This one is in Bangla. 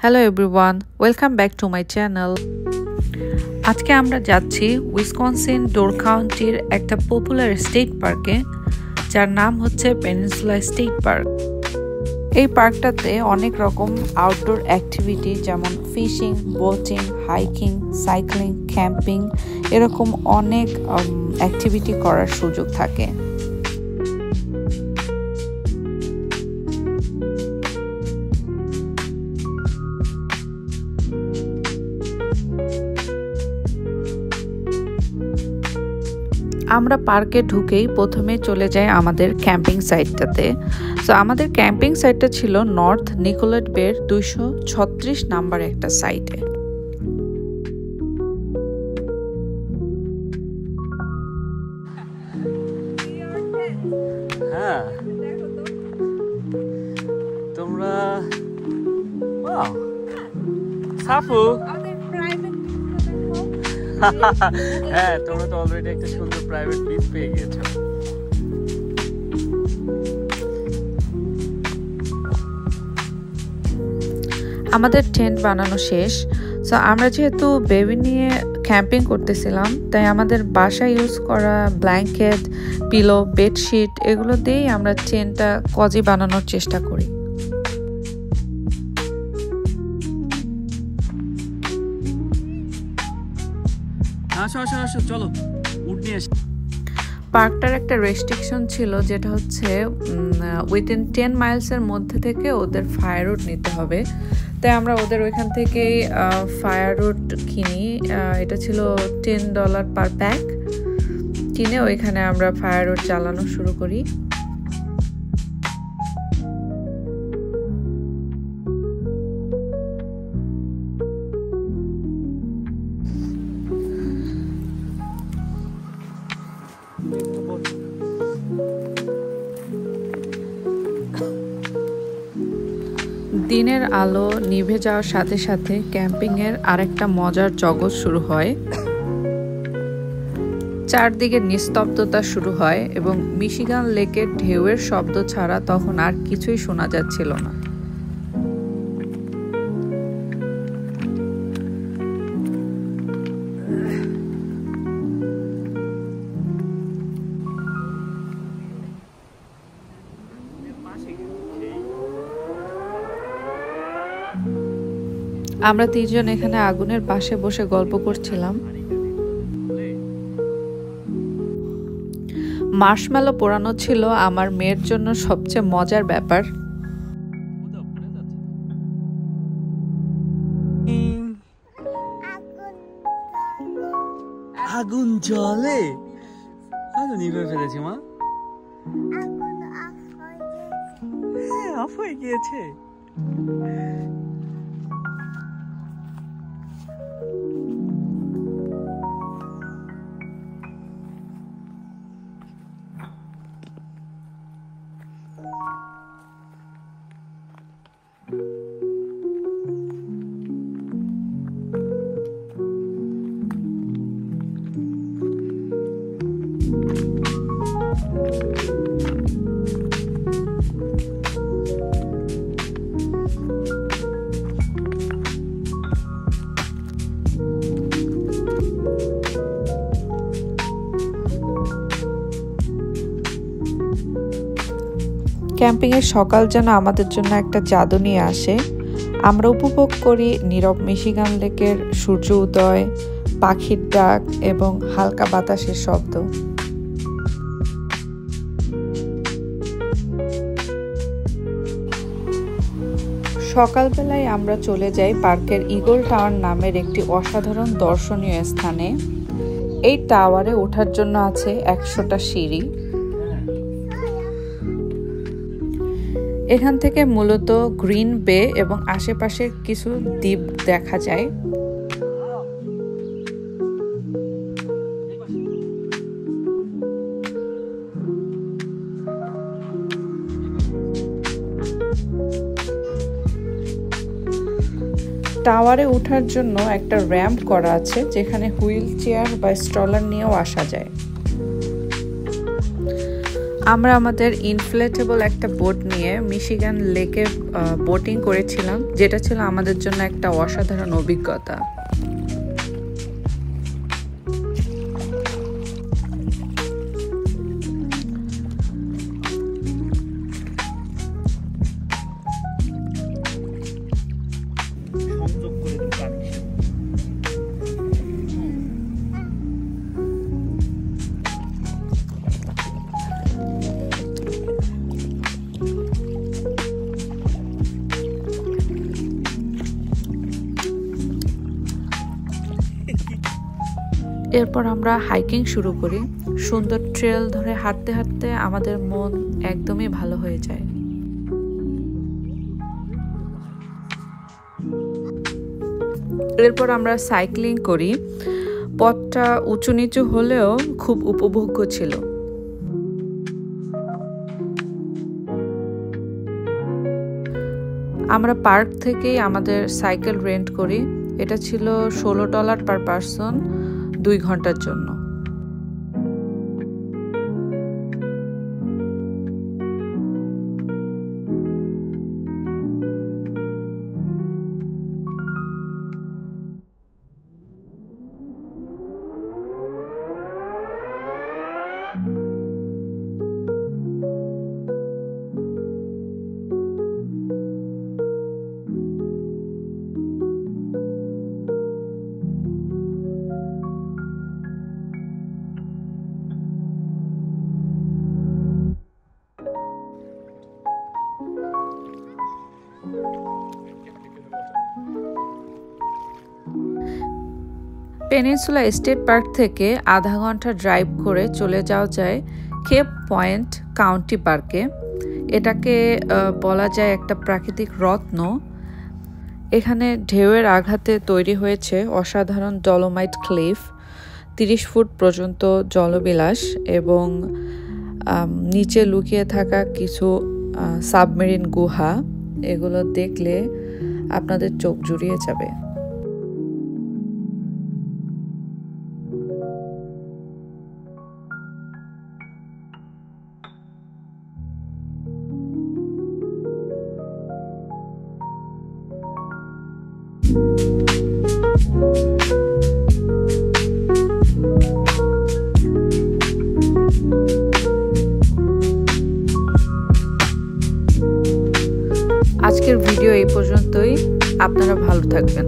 Hello everyone, welcome back to my channel. আজকে আমরা যাচ্ছি উইসকনসিন ডোর কাউন্টির একটা পপুলার স্টেট পার্কে, যার নাম হচ্ছে পেনিনসুলা স্টেট পার্ক। এই পার্কটাতে অনেক রকম আউটডোর অ্যাক্টিভিটি যেমন fishing, boating, hiking, cycling, camping এরকম অনেক অ্যাক্টিভিটি করার সুযোগ থাকে। আমরা পার্কে ঢুকেই প্রথমে চলে যাই আমাদের ক্যাম্পিং সাইটটাতে। সো আমাদের ক্যাম্পিং সাইটটা ছিল নর্থ নিকোলেট বের 236 নাম্বার একটা সাইটে। হ্যাঁ, তোমরা সাফু হ্যাঁ, তোমরা তো অলরেডি একটা সুন্দর প্রাইভেট বিচ পেয়ে গিয়েছো। আমাদের টেন্ট বানানো শেষ। সো আমরা যেহেতু বেবি নিয়ে ক্যাম্পিং করতেছিলাম, তাই আমাদের বাসায় ইউজ করা ব্ল্যাঙ্কেট, পিলো, বেডশিট এগুলো দিয়েই আমরা টেন্টটা কজি বানানোর চেষ্টা করি। আসো চলো, উঠ নিয়ে আসি। পার্কটার একটা রেস্ট্রিকশন ছিল, যেটা হচ্ছে উইদিন 10 মাইলসের মধ্যে থেকে ওদের ফায়ারউড নিতে হবে। তাই আমরা ওদের ওইখান থেকেই ফায়ারউড কিনি। এটা ছিল $10 পার প্যাক। কিনে ওইখানে আমরা ফায়ারউড জ্বালানো শুরু করি। দিনের আলো নিভে যাওয়ার সাথে সাথে ক্যাম্পিংয়ের আরেকটা মজার জগৎ শুরু হয়। চারদিকে নিস্তব্ধতা শুরু হয় এবং মিশিগান লেকের ঢেউয়ের শব্দ ছাড়া তখন আর কিছুই শোনা যাচ্ছিল না। আমরা তিনজন এখানে আগুনের পাশে বসে গল্প করছিলাম। মার্শমেলো পোড়ানো ছিল আমার মেয়ের জন্য সবচেয়ে মজার ব্যাপার। আগুন জ্বলে, আগুন নিভে ফেলেছি মা। হ্যাঁ, অফ হয়ে গিয়েছে। ক্যাম্পিংয়ের সকাল যেন আমাদের জন্য একটা জাদু নিয়ে আসে। আমরা উপভোগ করি নীরব মিশিগান লেকের সূর্য উদয়, পাখির ডাক এবং হালকা বাতাসের শব্দ। সকালবেলায় আমরা চলে যাই পার্কের ইগল টাওয়ার নামের একটি অসাধারণ দর্শনীয় স্থানে। এই টাওয়ারে ওঠার জন্য আছে 100টা সিঁড়ি। এখান থেকে মূলত গ্রিন বে এবং আশেপাশের কিছু দ্বীপ দেখা যায়। টাওয়ারে ওঠার জন্য একটা র্যাম্প করা আছে, যেখানে হুইল চেয়ার বা স্ট্রলার নিয়েও আসা যায়। আমরা আমাদের ইনফ্লেটেবল একটা বোট নিয়ে মিশিগান লেকে বোটিং করেছিলাম, যেটা ছিল আমাদের জন্য একটা অসাধারণ অভিজ্ঞতা। এরপর আমরা হাইকিং শুরু করি। সুন্দর ট্রেল ধরে হাঁটতে হাঁটতে আমাদের মন একদমই ভালো হয়ে যায়। এরপর আমরা সাইক্লিং করি। পথটা উঁচু নিচু হলেও খুব উপভোগ্য ছিল। আমরা পার্ক থেকেই আমাদের সাইকেল রেন্ট করি। এটা ছিল $16 পার পারসন 2 ঘন্টার জন্য। পেনিনসুলা স্টেট পার্ক থেকে আধা ঘন্টা ড্রাইভ করে চলে যাওয়া যায় কেপ পয়েন্ট কাউন্টি পার্কে। এটাকে বলা যায় একটা প্রাকৃতিক রত্ন। এখানে ঢেউয়ের আঘাতে তৈরি হয়েছে অসাধারণ ডলোমাইট ক্লিফ, 30 ফুট পর্যন্ত জলবিলাস এবং নিচে লুকিয়ে থাকা কিছু সাবমেরিন গুহা। এগুলো দেখলে আপনাদের চোখ জুড়িয়ে যাবে। আজকের ভিডিও এই পর্যন্তই। আপনারা ভালো থাকবেন।